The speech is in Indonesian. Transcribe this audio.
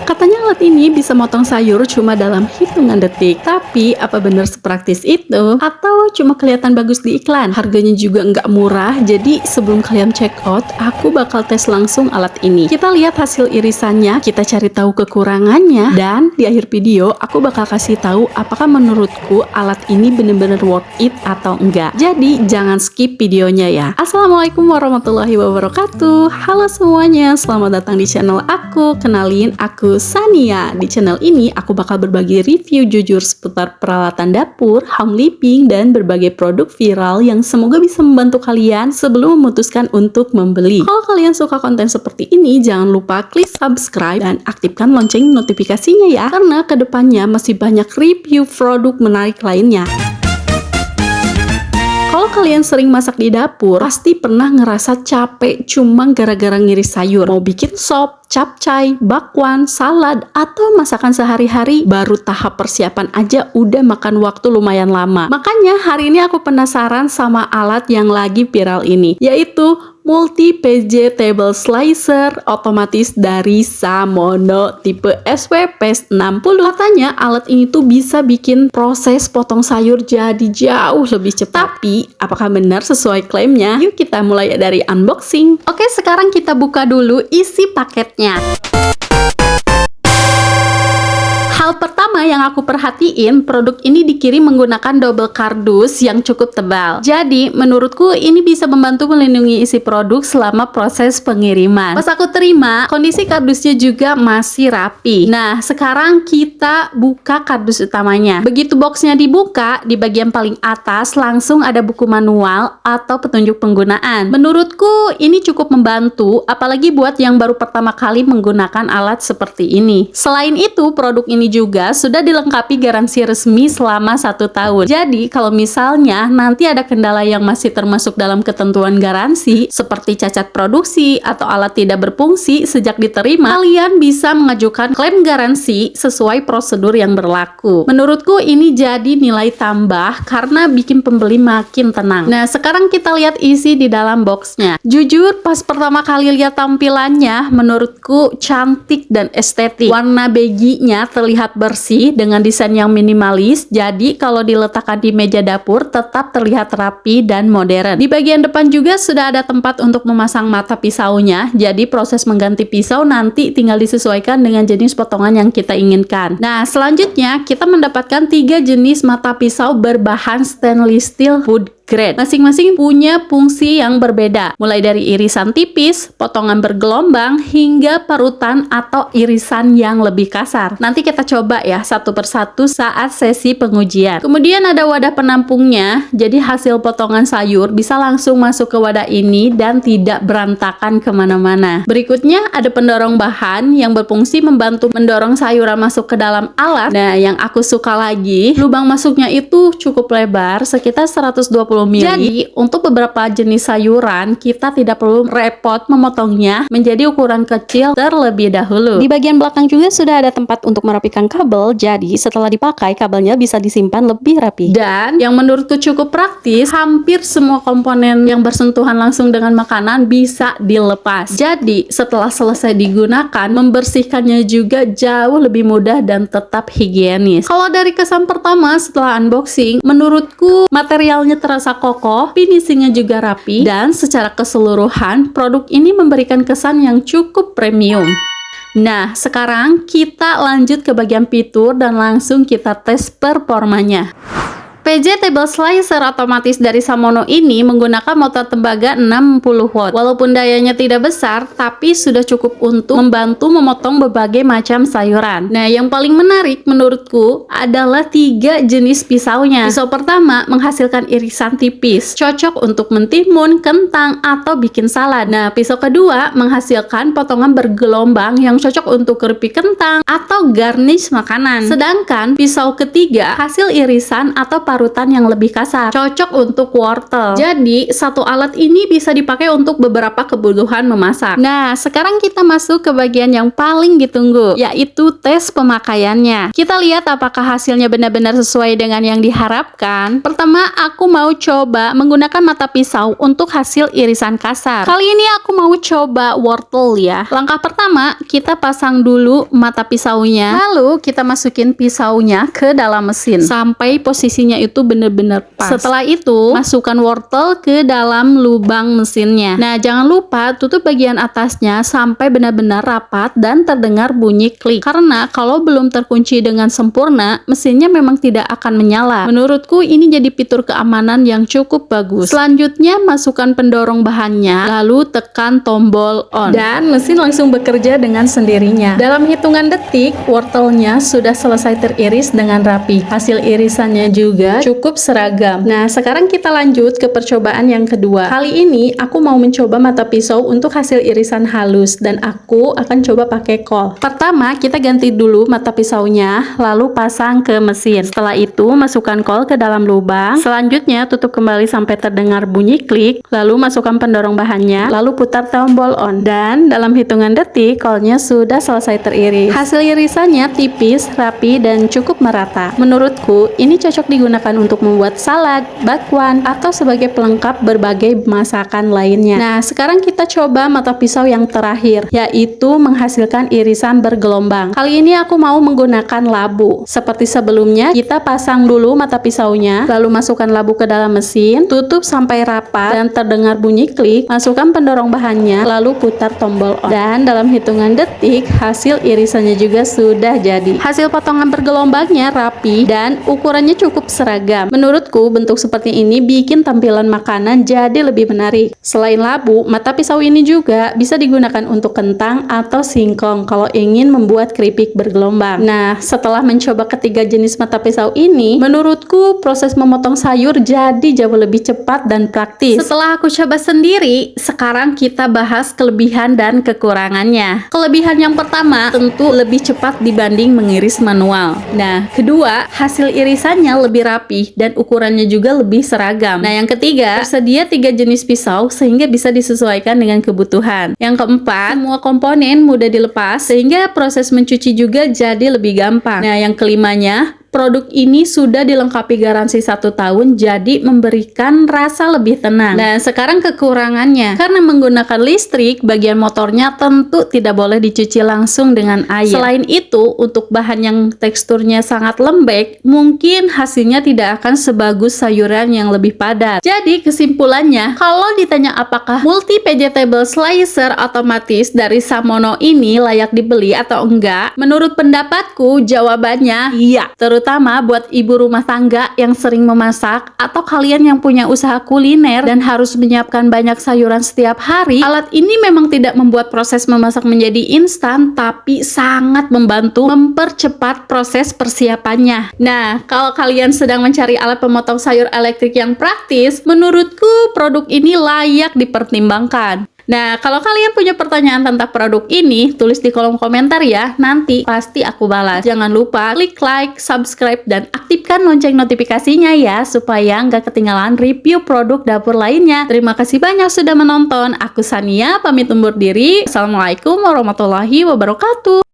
Katanya alat ini bisa motong sayur cuma dalam hitungan detik. Tapi apa benar sepraktis itu? Atau cuma kelihatan bagus di iklan? Harganya juga nggak murah, jadi sebelum kalian check out, aku bakal tes langsung alat ini. Kita lihat hasil irisannya, kita cari tahu kekurangannya, dan di akhir video aku bakal kasih tahu apakah menurutku alat ini bener-bener worth it atau enggak. Jadi jangan skip videonya ya. Assalamualaikum warahmatullahi wabarakatuh. Halo semuanya, selamat datang di channel aku. Kenalin, aku Sania. Di channel ini aku bakal berbagi review jujur seputar peralatan dapur, home living, dan berbagai produk viral yang semoga bisa membantu kalian sebelum memutuskan untuk membeli. Kalau kalian suka konten seperti ini, jangan lupa klik subscribe dan aktifkan lonceng notifikasinya ya, karena kedepannya masih banyak review produk menarik lainnya. Kalau kalian sering masak di dapur, pasti pernah ngerasa capek cuma gara-gara ngiris sayur. Mau bikin sop, capcay, bakwan, salad, atau masakan sehari-hari, baru tahap persiapan aja udah makan waktu lumayan lama. Makanya hari ini aku penasaran sama alat yang lagi viral ini, yaitu Multi PJ Table Slicer otomatis dari Samono tipe SWP 60. Katanya alat ini tuh bisa bikin proses potong sayur jadi jauh lebih cepat. Tapi apakah benar sesuai klaimnya? Yuk kita mulai dari unboxing. Oke, sekarang kita buka dulu isi paketnya. Hal pertama yang aku perhatiin, produk ini dikirim menggunakan double kardus yang cukup tebal. Jadi, menurutku ini bisa membantu melindungi isi produk selama proses pengiriman. Pas aku terima, kondisi kardusnya juga masih rapi. Nah, sekarang kita buka kardus utamanya. Begitu boxnya dibuka, di bagian paling atas langsung ada buku manual atau petunjuk penggunaan. Menurutku ini cukup membantu, apalagi buat yang baru pertama kali menggunakan alat seperti ini. Selain itu, produk ini juga sudah dilengkapi garansi resmi selama 1 tahun. Jadi kalau misalnya nanti ada kendala yang masih termasuk dalam ketentuan garansi seperti cacat produksi atau alat tidak berfungsi sejak diterima, kalian bisa mengajukan klaim garansi sesuai prosedur yang berlaku. Menurutku ini jadi nilai tambah karena bikin pembeli makin tenang. Nah, sekarang kita lihat isi di dalam boxnya. Jujur pas pertama kali lihat tampilannya, menurutku cantik dan estetik. Warna beige-nya terlihat bersih dengan desain yang minimalis, jadi kalau diletakkan di meja dapur tetap terlihat rapi dan modern. Di bagian depan juga sudah ada tempat untuk memasang mata pisaunya, jadi proses mengganti pisau nanti tinggal disesuaikan dengan jenis potongan yang kita inginkan. Nah, selanjutnya kita mendapatkan 3 jenis mata pisau berbahan stainless steel wood grade. Masing-masing punya fungsi yang berbeda, mulai dari irisan tipis, potongan bergelombang, hingga parutan atau irisan yang lebih kasar. Nanti kita coba ya satu persatu saat sesi pengujian. Kemudian ada wadah penampungnya, jadi hasil potongan sayur bisa langsung masuk ke wadah ini dan tidak berantakan kemana-mana. Berikutnya ada pendorong bahan yang berfungsi membantu mendorong sayuran masuk ke dalam alat. Nah, yang aku suka lagi, lubang masuknya itu cukup lebar, sekitar 120 mili. Jadi, untuk beberapa jenis sayuran, kita tidak perlu repot memotongnya menjadi ukuran kecil terlebih dahulu. Di bagian belakang juga sudah ada tempat untuk merapikan kabel, jadi setelah dipakai, kabelnya bisa disimpan lebih rapi. Dan, yang menurutku cukup praktis, hampir semua komponen yang bersentuhan langsung dengan makanan bisa dilepas. Jadi, setelah selesai digunakan, membersihkannya juga jauh lebih mudah dan tetap higienis. Kalau dari kesan pertama setelah unboxing, menurutku materialnya terasa kokoh, finishingnya juga rapi, dan secara keseluruhan produk ini memberikan kesan yang cukup premium. Nah, sekarang kita lanjut ke bagian fitur dan langsung kita tes performanya. PJ Table Slicer otomatis dari Samono ini menggunakan motor tembaga 60 watt. Walaupun dayanya tidak besar, tapi sudah cukup untuk membantu memotong berbagai macam sayuran. Nah, yang paling menarik menurutku adalah 3 jenis pisaunya. Pisau pertama menghasilkan irisan tipis, cocok untuk mentimun, kentang, atau bikin salad. Nah, pisau kedua menghasilkan potongan bergelombang yang cocok untuk keripik kentang atau garnish makanan. Sedangkan pisau ketiga hasil irisan atau parutan yang lebih kasar, cocok untuk wortel. Jadi, satu alat ini bisa dipakai untuk beberapa kebutuhan memasak. Nah, sekarang kita masuk ke bagian yang paling ditunggu, yaitu tes pemakaiannya. Kita lihat apakah hasilnya benar-benar sesuai dengan yang diharapkan. Pertama, aku mau coba menggunakan mata pisau untuk hasil irisan kasar. Kali ini aku mau coba wortel ya. Langkah pertama, kita pasang dulu mata pisaunya, lalu kita masukin pisaunya ke dalam mesin sampai posisinya itu benar-benar pas. Setelah itu, masukkan wortel ke dalam lubang mesinnya. Nah, jangan lupa tutup bagian atasnya sampai benar-benar rapat dan terdengar bunyi klik. Karena kalau belum terkunci dengan sempurna, mesinnya memang tidak akan menyala. Menurutku ini jadi fitur keamanan yang cukup bagus. Selanjutnya, masukkan pendorong bahannya, lalu tekan tombol on. Dan mesin langsung bekerja dengan sendirinya. Dalam hitungan detik, wortelnya sudah selesai teriris dengan rapi. Hasil irisannya juga cukup seragam. Nah, sekarang kita lanjut ke percobaan yang kedua. Kali ini aku mau mencoba mata pisau untuk hasil irisan halus dan aku akan coba pakai kol. Pertama, kita ganti dulu mata pisaunya, lalu pasang ke mesin. Setelah itu, masukkan kol ke dalam lubang. Selanjutnya, tutup kembali sampai terdengar bunyi klik, lalu masukkan pendorong bahannya, lalu putar tombol on. Dan dalam hitungan detik, kolnya sudah selesai teriris. Hasil irisannya tipis, rapi, dan cukup merata. Menurutku, ini cocok digunakan untuk membuat salad, bakwan, atau sebagai pelengkap berbagai masakan lainnya. Nah, sekarang kita coba mata pisau yang terakhir, yaitu menghasilkan irisan bergelombang. Kali ini aku mau menggunakan labu. Seperti sebelumnya, kita pasang dulu mata pisaunya, lalu masukkan labu ke dalam mesin, tutup sampai rapat dan terdengar bunyi klik, masukkan pendorong bahannya, lalu putar tombol on. Dan dalam hitungan detik, hasil irisannya juga sudah jadi. Hasil potongan bergelombangnya rapi dan ukurannya cukup seragam. Menurutku, bentuk seperti ini bikin tampilan makanan jadi lebih menarik. Selain labu, mata pisau ini juga bisa digunakan untuk kentang atau singkong kalau ingin membuat keripik bergelombang. Nah, setelah mencoba ketiga jenis mata pisau ini, menurutku proses memotong sayur jadi jauh lebih cepat dan praktis. Setelah aku coba sendiri, sekarang kita bahas kelebihan dan kekurangannya. Kelebihan yang pertama, tentu lebih cepat dibanding mengiris manual. Nah, kedua, hasil irisannya lebih rapi dan ukurannya juga lebih seragam. Nah, yang ketiga, tersedia 3 jenis pisau sehingga bisa disesuaikan dengan kebutuhan. Yang keempat, semua komponen mudah dilepas sehingga proses mencuci juga jadi lebih gampang. Nah, yang kelimanya, produk ini sudah dilengkapi garansi 1 tahun, jadi memberikan rasa lebih tenang. Dan sekarang kekurangannya, karena menggunakan listrik, bagian motornya tentu tidak boleh dicuci langsung dengan air. Selain itu, untuk bahan yang teksturnya sangat lembek, mungkin hasilnya tidak akan sebagus sayuran yang lebih padat. Jadi kesimpulannya, kalau ditanya apakah multi vegetable slicer otomatis dari Samono ini layak dibeli atau enggak, menurut pendapatku jawabannya iya. Terutama buat ibu rumah tangga yang sering memasak atau kalian yang punya usaha kuliner dan harus menyiapkan banyak sayuran setiap hari. Alat ini memang tidak membuat proses memasak menjadi instan, tapi sangat membantu mempercepat proses persiapannya. Nah, kalau kalian sedang mencari alat pemotong sayur elektrik yang praktis, menurutku produk ini layak dipertimbangkan. Nah, kalau kalian punya pertanyaan tentang produk ini, tulis di kolom komentar ya. Nanti pasti aku balas. Jangan lupa klik like, subscribe, dan aktifkan lonceng notifikasinya ya, supaya nggak ketinggalan review produk dapur lainnya. Terima kasih banyak sudah menonton. Aku Sania, pamit undur diri. Assalamualaikum warahmatullahi wabarakatuh.